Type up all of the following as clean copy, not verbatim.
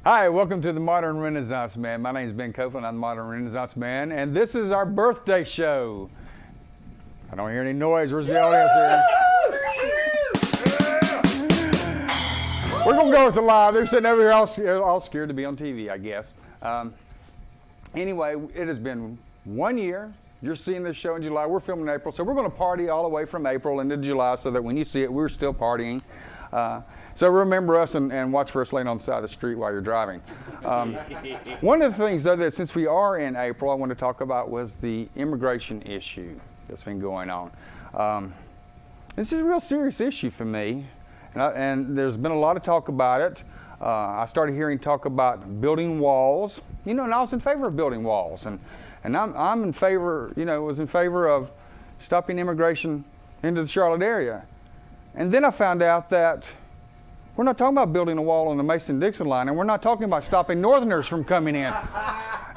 Hi, welcome to the Modern Renaissance Man. My name is Ben Copeland. I'm the Modern Renaissance Man, and this is our birthday show. I don't hear any noise. Where's the audience here? We're going to go with the live. They're sitting over here all scared to be on TV, I guess. Anyway, it has been 1 year. You're seeing this show in July. We're filming in April, so we're going to party all the way from April into July so that when you see it, we're still partying. So remember us and watch for us laying on the side of the street while you're driving. One of the things, though, that since we are in April, I want to talk about was the immigration issue that's been going on. This is a real serious issue for me, and there's been a lot of talk about it. I started hearing talk about building walls, and I was in favor of building walls, and I'm in favor, was in favor of stopping immigration into the Charlotte area. And then I found out that we're not talking about building a wall on the Mason-Dixon line, and we're not talking about stopping Northerners from coming in.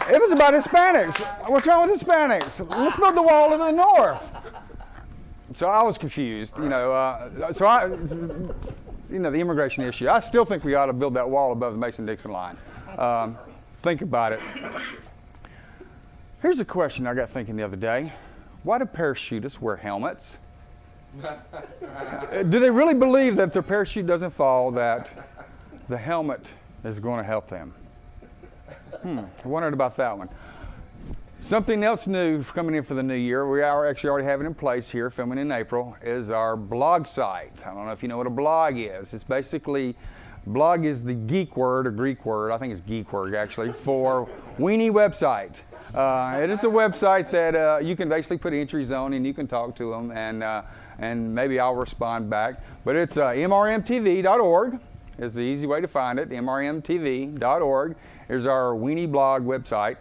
It was about Hispanics. What's wrong with Hispanics? Let's build the wall to the north. So I was confused, the immigration issue. I still think we ought to build that wall above the Mason-Dixon line. Think about it. Here's a question I got thinking the other day. Why do parachutists wear helmets? Do they really believe that if their parachute doesn't fall, that the helmet is going to help them? I wondered about that one. Something else new coming in for the new year, we are actually already having in place here, filming in April, is our blog site. I don't know if you know what a blog is. It's basically, blog is the geek word, or Greek word, I think it's geek word actually, for weenie website. And it's a website that you can basically put entries on and you can talk to them, and maybe I'll respond back. But it's mrmtv.org is the easy way to find it. mrmtv.org is our weenie blog website.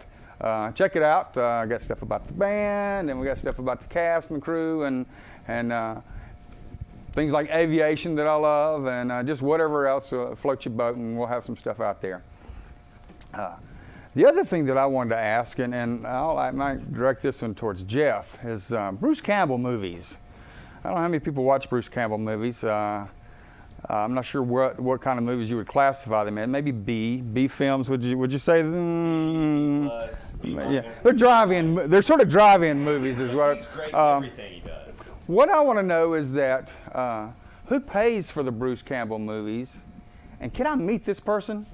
Check it out. I got stuff about the band, and we got stuff about the cast and the crew, and things like aviation that I love, and just whatever else floats your boat, and we'll have some stuff out there. The other thing that I wanted to ask, and I might direct this one towards Jeff, is Bruce Campbell movies. I don't know how many people watch Bruce Campbell movies. I'm not sure what kind of movies you would classify them in. Maybe B films. Would you say? Yeah, they're sort of drive-in movies, is what. He's great in everything he does. What I want to know is that who pays for the Bruce Campbell movies, and can I meet this person?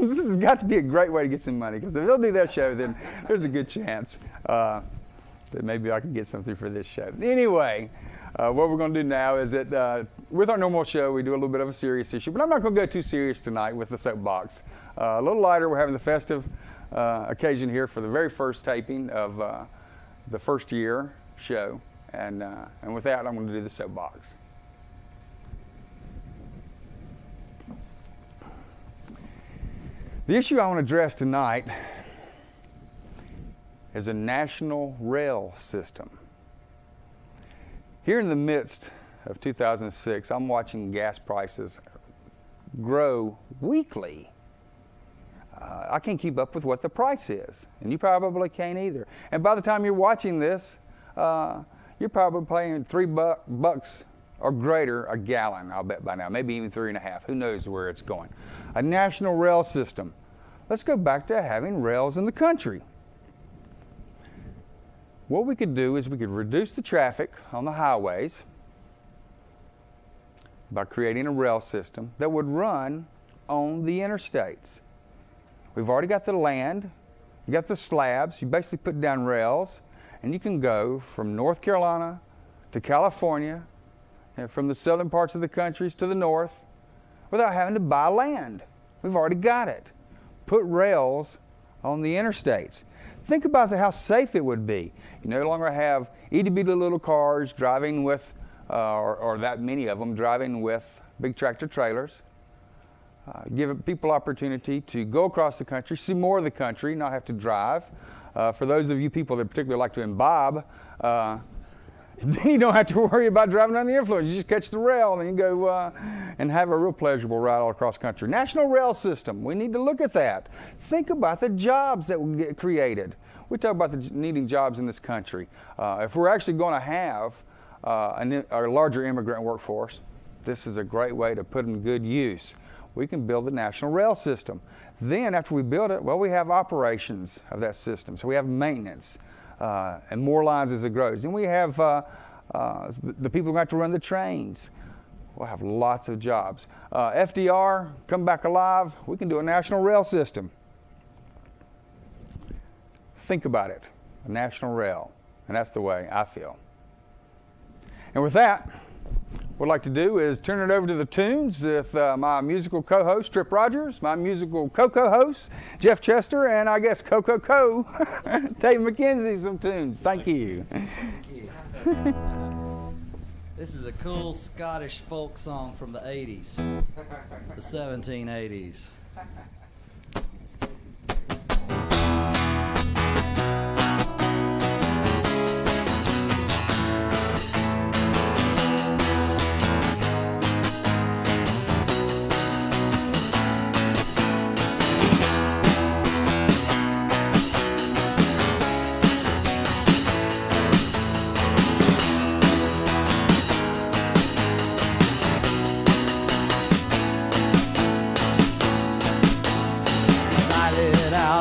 This has got to be a great way to get some money, because if they'll do that show, then there's a good chance that maybe I can get something for this show. Anyway, what we're going to do now is that with our normal show, we do a little bit of a serious issue, but I'm not going to go too serious tonight with the soapbox. A little lighter. We're having the festive occasion here for the very first taping of the first year show, and with that, I'm going to do the soapbox. The issue I want to address tonight is a national rail system. Here in the midst of 2006, I'm watching gas prices grow weekly. I can't keep up with what the price is, and you probably can't either. And by the time you're watching this, you're probably paying $3 or greater a gallon, I'll bet by now, maybe even 3.5. Who knows where it's going? A national rail system. Let's go back to having rails in the country. What we could do is we could reduce the traffic on the highways by creating a rail system that would run on the interstates. We've already got the land, you got the slabs, you basically put down rails, and you can go from North Carolina to California, and from the southern parts of the countries to the north, without having to buy land. We've already got it. Put rails on the interstates. Think about how safe it would be. You no longer have itty-bitty little cars driving with, or that many of them driving with big tractor trailers. Give people opportunity to go across the country, see more of the country, not have to drive. For those of you people that particularly like to imbibe, then you don't have to worry about driving under the influence. You just catch the rail and you go and have a real pleasurable ride all across the country. National rail system, we need to look at that. Think about the jobs that will get created. We talk about needing jobs in this country. If we're actually going to have a larger immigrant workforce, this is a great way to put in good use. We can build the national rail system. Then after we build it, well, we have operations of that system. So we have maintenance. And more lines as it grows. Then we have the people who have to run the trains. We'll have lots of jobs. FDR, come back alive, we can do a national rail system. Think about it, a national rail. And that's the way I feel. And with that, what I'd like to do is turn it over to the tunes with my musical co-host, Trip Rogers, my musical co-host, Jeff Chester, and I guess co-co-co, Dave McKenzie, some tunes. Thank you. This is a cool Scottish folk song from the 80s, the 1780s.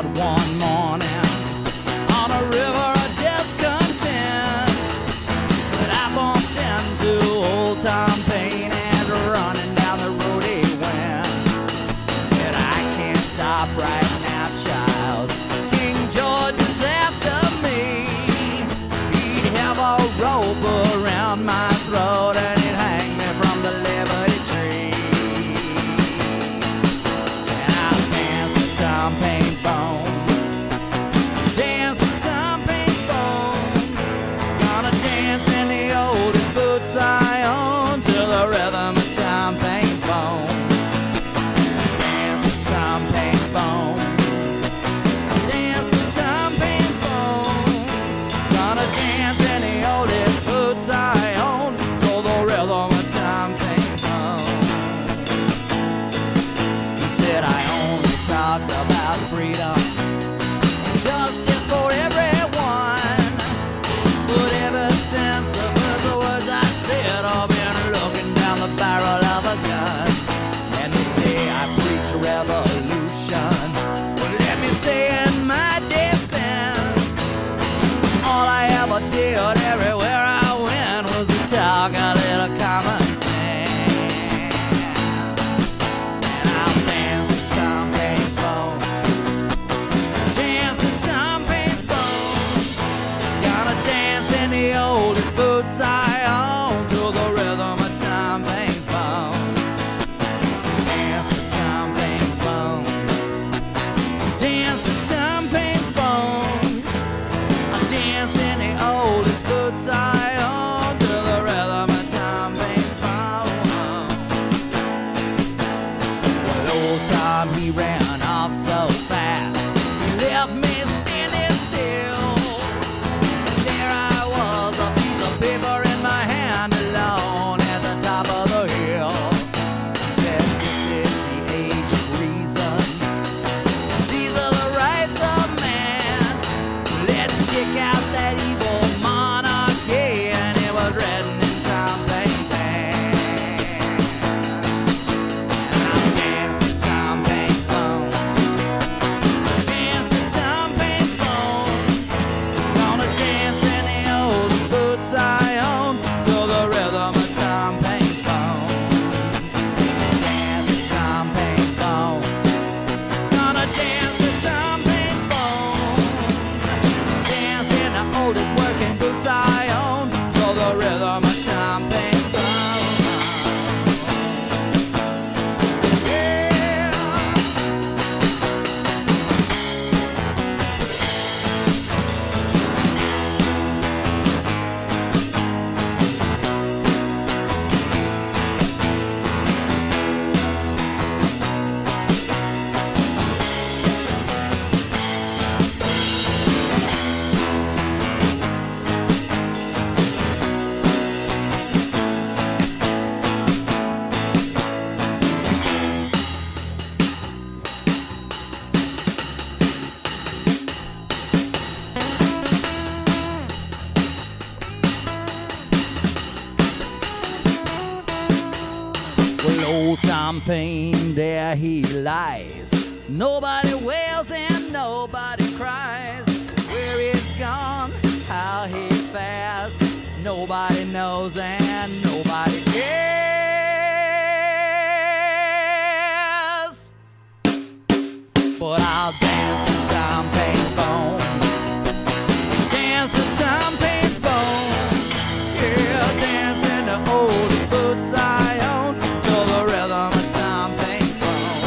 One morning on a river of discontent, but I bumped into old Tom Paine and running down the road he went. Said, I can't stop right now, child. King George is after me. He'd have a rope around my throat and he'd hang me from the Liberty Tree. And I'll dance with Tom Paine's bone. I own till old Tom Paine, there he lies. Nobody wails and nobody cries. Where he's gone, how he fares, nobody knows and nobody cares. But I'll dance to Tom Paine's bone. Dance to Tom Paine's bone. Yeah, dancing to oldest boots I own, to the rhythm of Tom Paine's bone.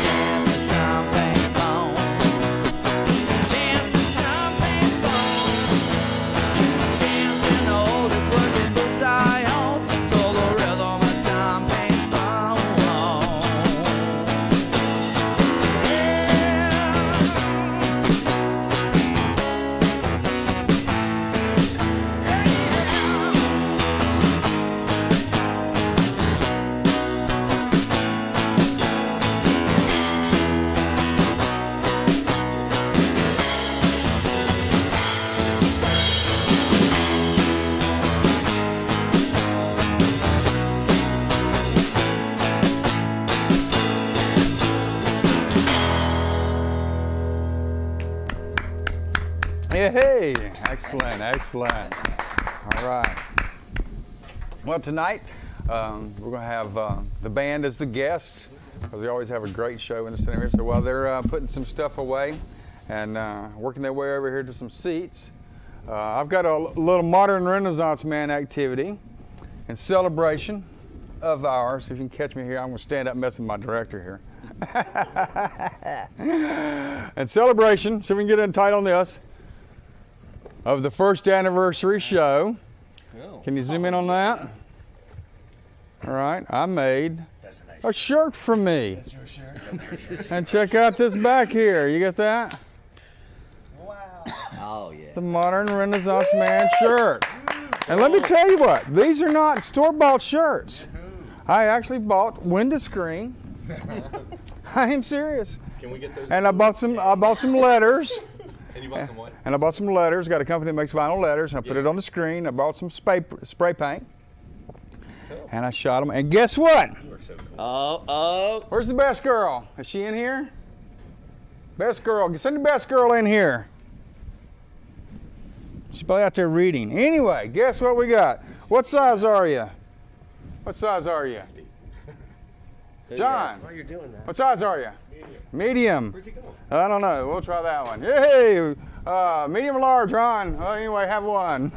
Dance to Tom Paine's bone. Dance to Tom Paine's bone. Dancing to oldest working boots I own, to the rhythm of Tom Paine's bone. Yeah, hey, excellent, excellent. All right. Well, tonight we're going to have the band as the guest, because we always have a great show in the center here. So while they're putting some stuff away and working their way over here to some seats, I've got a little modern Renaissance man activity in celebration of ours. If you can catch me here, I'm going to stand up messing with my director here. In celebration, so we can get in tight on this, of the 1st anniversary show. Oh. Can you zoom in on that? All right, I made a shirt for me. And check out this back here. You get that? Oh, yeah. The modern Renaissance man shirt. And let me tell you what, these are not store-bought shirts. I actually bought window screen. I am serious. Can we get those? And I bought some letters. And you bought some what? And I bought some letters. Got a company that makes vinyl letters. And I put it on the screen. I bought some spray paint. Cool. And I shot them. And guess what? You are so cool. Oh. Where's the best girl? Is she in here? Best girl. Send the best girl in here. She's probably out there reading. Anyway, guess what we got? What size are you? What size are you? John, Why you're doing that? what size are you? Medium. Where's he going? I don't know. We'll try that one. Yay! Medium or large, Ron? Anyway, have one.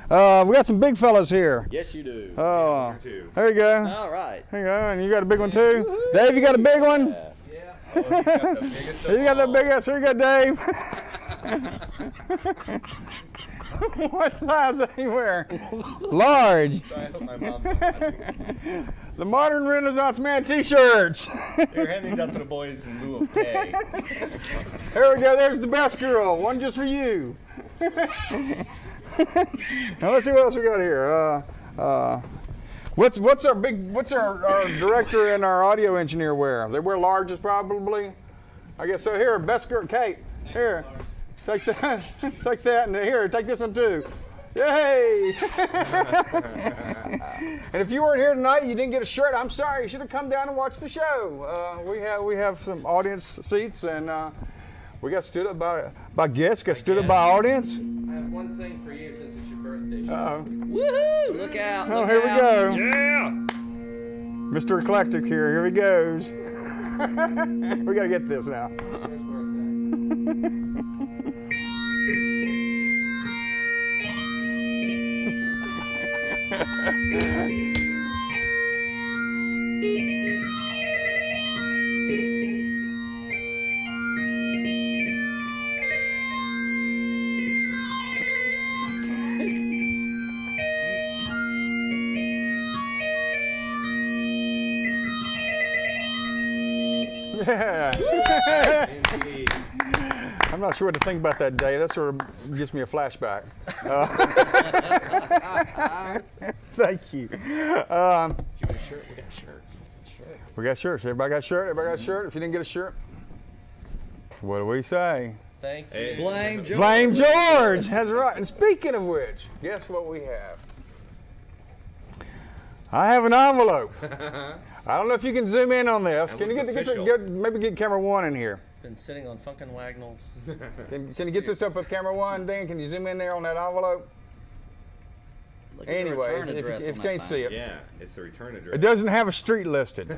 We got some big fellas here. Yes, you do. Oh, Two. there you go. All right. There you go. And you got a big one too? Dave, you got a big one? Yeah. Oh, he's got the biggest of You got the all. biggest. Here you go, Dave. What size are you wearing? Large. So I hope my mom's not watching. The modern Renaissance man t-shirts. Here, hand these out to the boys in lieu of pay. There we go. There's the best girl. One just for you. Now let's see what else we got here. What's our director and our audio engineer wear? They wear larges probably. I guess so. Here, best girl, Kate. Here, take that. Take that, and here, take this one too. Yay! And if you weren't here tonight, you didn't get a shirt. I'm sorry. You should have come down and watched the show. We have some audience seats, and we got stood up by guests. Got stood up by audience. I have one thing for you since it's your birthday. Uh-oh. Woohoo! Look out. Oh, Look here we out. go. Yeah. Mr. Eclectic here he goes. We got to get this now. Yeah. Indeed. I'm not sure what to think about that day. That sort of gives me a flashback. Thank you. Do you want a shirt? We got shirts. We got shirts. Everybody got a shirt? Everybody got a shirt? If you didn't get a shirt, what do we say? Thank you. Blame George. Blame George. That's right. And speaking of which, guess what we have? I have an envelope. I don't know if you can zoom in on this. That Can you looks get official. maybe get camera 1 in here? Been sitting on Funkin' Wagnalls. Can you get this up with camera 1, Dan? Can you zoom in there on that envelope? Look at the Anyway, return if address you on that can't thing. see it. Yeah, it's the return address. It doesn't have a street listed.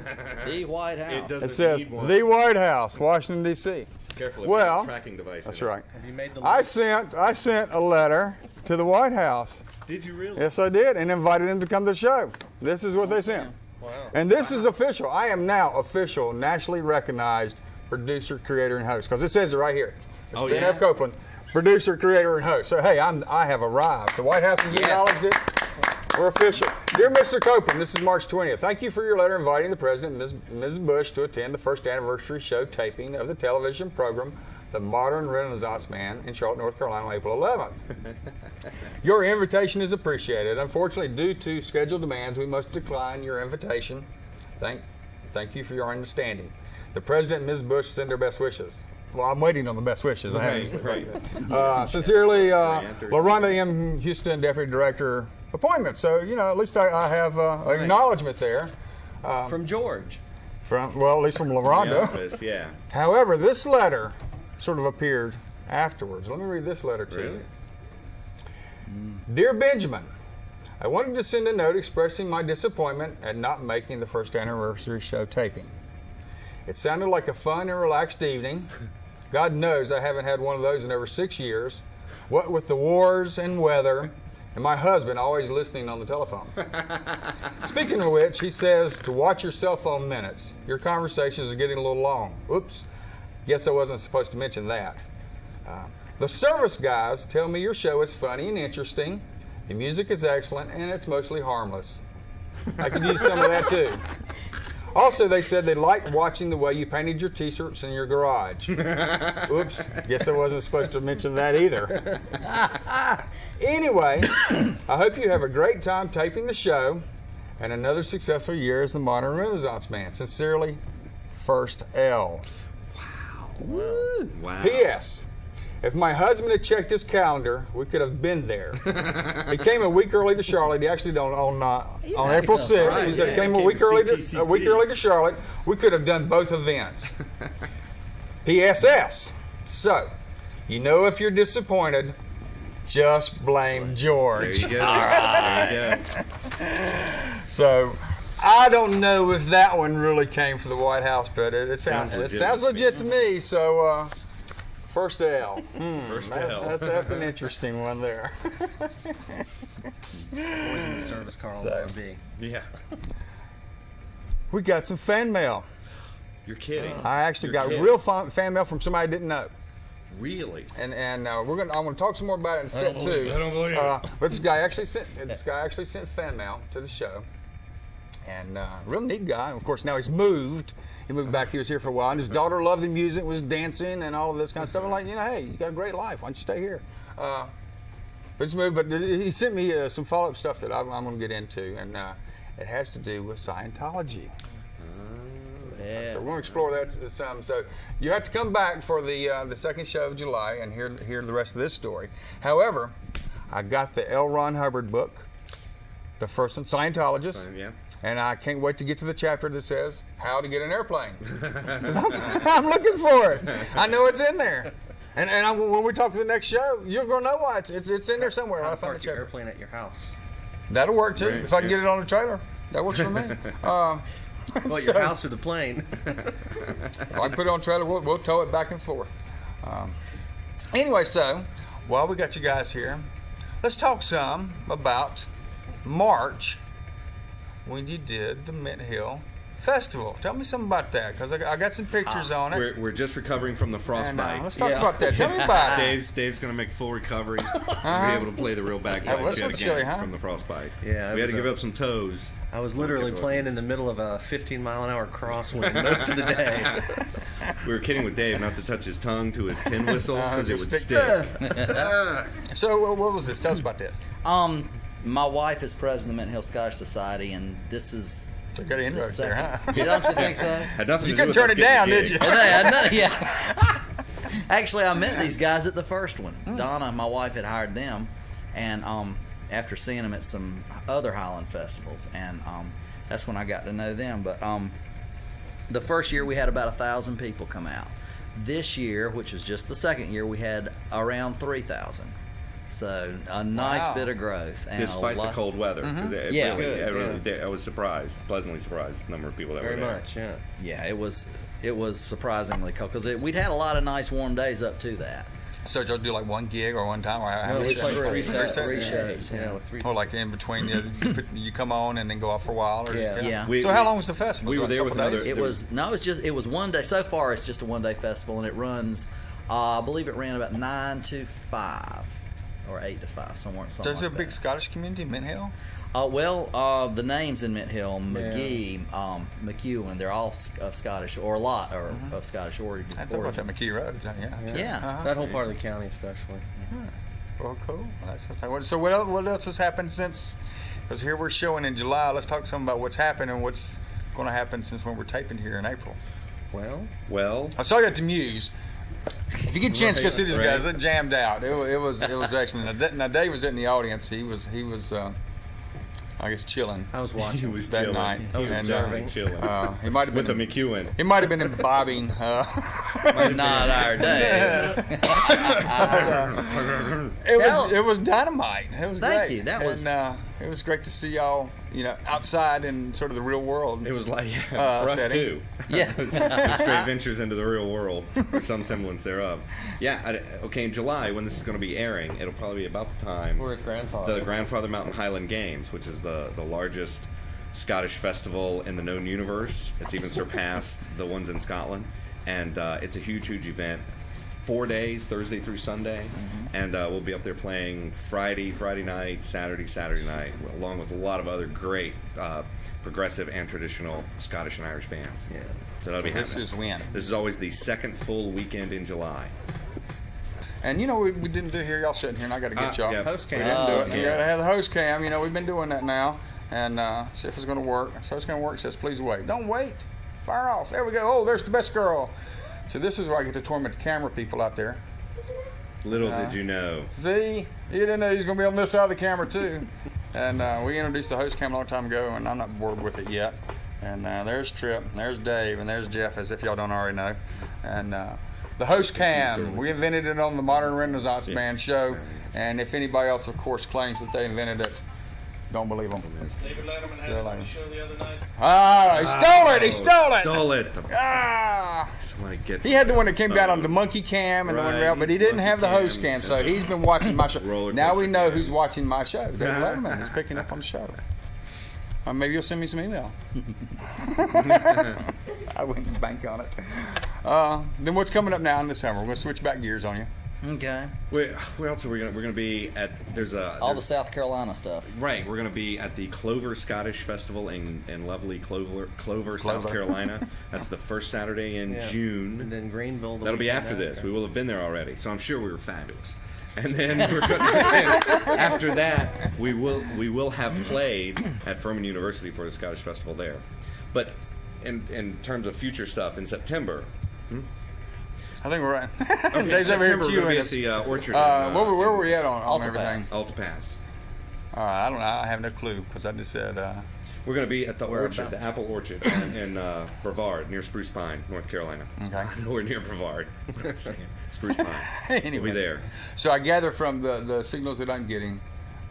The White House. It doesn't It says need one. the White House, Washington, D.C. Careful if Well, you have a tracking device. That's in it. right. Have you made the I list? sent a letter to the White House. Did you really? Yes, I did, and invited them to come to the show. This is what they sent. Wow. And this is official. I am now official, nationally recognized producer, creator, and host. Because it says it right here. Oh, Ben yeah? F. Copeland, producer, creator, and host. So hey, I have arrived. The White House has acknowledged it. We're official. Dear Mr. Copeland, this is March 20th. Thank you for your letter inviting the President and Mrs. Bush to attend the first anniversary show taping of the television program The Modern Renaissance Man in Charlotte, North Carolina on April 11th. Your invitation is appreciated. Unfortunately, due to schedule demands, we must decline your invitation. Thank you for your understanding. The President and Ms. Bush send their best wishes. Well, I'm waiting on the best wishes. I haven't- Right. Sincerely, LaRonda M. Houston, Deputy Director, appointment. So, at least I have acknowledgement there. From George. At least from The LaRonda. office, yeah. However, this letter sort of appeared afterwards. Let me read this letter to Really? you. Dear Benjamin, I wanted to send a note expressing my disappointment at not making the first anniversary show taping. It sounded like a fun and relaxed evening. God knows I haven't had one of those in over 6 years. What with the wars and weather, and my husband always listening on the telephone. Speaking of which, he says to watch your cell phone minutes. Your conversations are getting a little long. Oops, guess I wasn't supposed to mention that. The service guys tell me your show is funny and interesting, the music is excellent, and it's mostly harmless. I could use some of that too. Also, they said they liked watching the way you painted your t-shirts in your garage. Oops, guess I wasn't supposed to mention that either. Anyway, I hope you have a great time taping the show and another successful year as the Modern Renaissance Man. Sincerely, 1stL. Wow. P.S. If my husband had checked his calendar, we could have been there. He came a week early to Charlotte. He actually on April 6th. Right, He said he yeah. came a Came week to early CPCC. a week early to Charlotte. We could have done both events. PSS. So, if you're disappointed, just blame There George. you go. There you go. So, I don't know if that one really came from the White House, but it sounds legit to me. So, 1stL. First L. That's an interesting one there. Always in the service car on So. B. Yeah. We got some fan mail. You're kidding. I actually You're got kidding. real fan mail from somebody I didn't know, Really? and I want to talk some more about it in set two. I don't believe it. But this guy actually sent fan mail to the show, and real neat guy. Of course, now he's moved. He moved back. He was here for a while, and his daughter loved the music, was dancing, and all of this kind of stuff. I'm like, hey, you got a great life. Why don't you stay here? But he's moved. But he sent me some follow-up stuff that I'm going to get into, and it has to do with Scientology. Yeah. So we're going to explore that some. So you have to come back for the second show of July and hear the rest of this story. However, I got the L. Ron Hubbard book, the first one, Scientologist. Yeah. And I can't wait to get to the chapter that says how to get an airplane. 'Cause I'm looking for it. I know it's in there. And when we talk to the next show, you're going to know why. It's in there somewhere. How I'll to find the park your chapter. airplane at your house. That'll work too. Right, If I can yeah. get it on the trailer, that works for me. Well, So- your house or the plane. If I can put it on a trailer, we'll tow it back and forth. Anyway, so while we got you guys here, let's talk some about March when you did the Mint Hill Festival. Tell me something about that, because I got some pictures on it. We're just recovering from the And, frostbite. let's talk about that. Tell me about it. Dave's going to make full recovery. Be able to play the real bagpipes That was yet what again chilly, huh? from the frostbite. Yeah, it we had was to give a- up some toes. I was literally playing in the middle of a 15-mile-an-hour crosswind most of the day. We were kidding with Dave not to touch his tongue to his tin whistle because it just would stick- stick. So what was this? Tell us about this. My wife is president of the Mint Hill Scottish Society, and this is It's a good intro the there, huh? second. You don't you think so? Had nothing You to do couldn't with turn us it getting down, the did you? gig. Yeah. Actually, I met these guys at the first one. Donna, my wife, had hired them, and after seeing them at some other Highland festivals, and that's when I got to know them. But the first year we had about 1,000 people come out. This year, which was just the second year, we had around 3,000. So a nice bit of growth. And despite the cold weather. Yeah. I was surprised, pleasantly surprised, the number of people that were there. Very much, yeah. Yeah, it was surprisingly cold because we'd had a lot of nice warm days up to that. So did y'all do like one gig or one time? Or We played three sets. shows. Yeah, with three. Or like in between, you come on and then go off for a while? Or Yeah. So how long was the festival? We were there with another. It was one day. So far, it's just a one-day festival, and it runs. I believe it ran about 9 to 5, or 8 to 5, somewhere. There's like a big that. Scottish community in Mint Hill? The names in Mint Hill, McGee, McEwen, they're all of Scottish, or a lot are of Scottish origin. I thought about that McKee Road. Yeah. That whole part of the county, especially. Well, cool. So what else has happened since? Because here we're showing in July. Let's talk some about what's happened and what's going to happen since when we're taping here in April. Well, I saw you at the Muse. If you get a chance to go see these guys, they're jammed out. It was excellent. Now Dave was in the audience. He was I guess chilling. I was watching. he was that chilling. night. I was observing. Chilling. He might have With been a McEwen. He might have been imbibing. Not our day. It was dynamite. It was Thank great. you. That was- And, it was great to see y'all, outside in sort of the real world. It was like for us setting. too. Yeah. Just straight ventures into the real world, or some semblance thereof. Yeah. Okay. In July, when this is going to be airing, it'll probably be about the time We're at Grandfather. the Grandfather Mountain Highland Games, which is the largest Scottish festival in the known universe. It's even surpassed the ones in Scotland, and it's a huge event. 4 days, Thursday through Sunday, and we'll be up there playing Friday night, Saturday night, along with a lot of other great progressive and traditional Scottish and Irish bands. Yeah. So that'll be This happening. is when. This is always the second full weekend in July. And we didn't do here. Y'all sitting here, and I got to get y'all. yeah. Host We cam. didn't do it. yes. You got to have the host cam. We've been doing that now, and see if it's going to work. So it's going to work. It says please wait. Don't wait. Fire off. There we go. Oh, there's the best girl. So this is where I get to torment the camera people out there. Little did you know. See, you didn't know he was going to be on this side of the camera too. And we introduced the host cam a long time ago, and I'm not bored with it yet. And there's Tripp, and there's Dave, and there's Jeff, as if y'all don't already know. And the host cam, we invented it on the Modern Renaissance Band show. And if anybody else, of course, claims that they invented it, don't believe them. David Letterman had it on the show the other night. Ah, he stole it! He stole it! Stole it. Ah! Somebody get He had the one that came down on the monkey cam and the one Right. around, but he didn't have the Monkey host cam. cam, so he's been watching my show. Roller Now we coaster know cam. who's watching my show. David Letterman is picking up on the show. Maybe you'll send me some email. I wouldn't bank on it. Then what's coming up now in the summer? We're going to switch back gears on you. Okay. Where else are we going to be at? All the South Carolina stuff. Right, we're going to be at the Clover Scottish Festival in lovely Clover, South Carolina. That's the first Saturday in Yeah. June. And then Greenville. the That'll be weekend after this. after. We will have been there already, so I'm sure we were fabulous. And then after that, we will have played at Furman University for the Scottish Festival there. But in terms of future stuff, in September. I think we're right. Okay, Dave's over here September we're going to be queuing at us. the Orchard. Where were we at on Alta everything? Pass. Alta Pass. I don't know. I have no clue because I just said. We're going to be at the Whereabouts? orchard, the apple orchard in Brevard, near Spruce Pine, North Carolina. Okay. Nowhere near Brevard. Spruce Pine. Anyway. We'll be there. So I gather from the signals that I'm getting,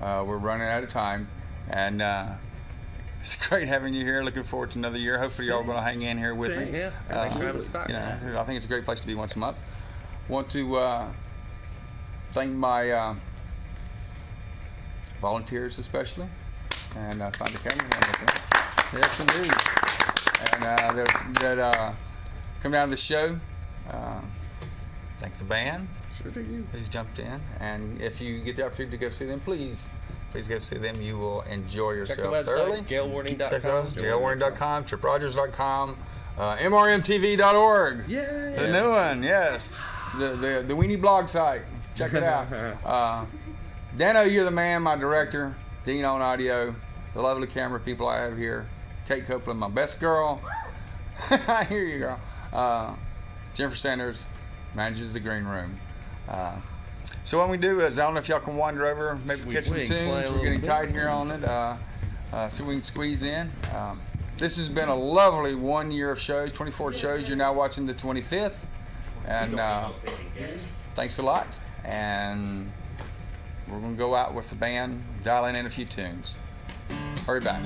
we're running out of time, and it's great having you here. Looking forward to another year. Hopefully, y'all are going to hang in here with me. Yeah. Thanks for having us back. I think it's a great place to be once a month. Want to thank my volunteers especially, and find the camera. Yes, indeed. And that come down to the show. Thank the band. Sure do you. Who's jumped in, and if you get the opportunity to go see them, please go see them. You will enjoy Check yourself the thoroughly. website, Check out galewarning.com. jailwarning.com, triprogers.com, mrmtv.org. Yay. The new one, yes. The Weenie blog site. Check it out. Dano, you're the man, my director. Dean on audio. The lovely camera people I have here. Kate Copeland, my best girl. I hear you, girl. Jennifer Sanders manages the green room. So what we do is, I don't know if y'all can wander over, maybe We catch some can play a tunes. little We're getting bit. tight here on it, so we can squeeze in. This has been a lovely 1 year of shows, 24 shows. You're now watching the 25th. And thanks a lot. And we're going to go out with the band, dialing in a few tunes. Hurry back.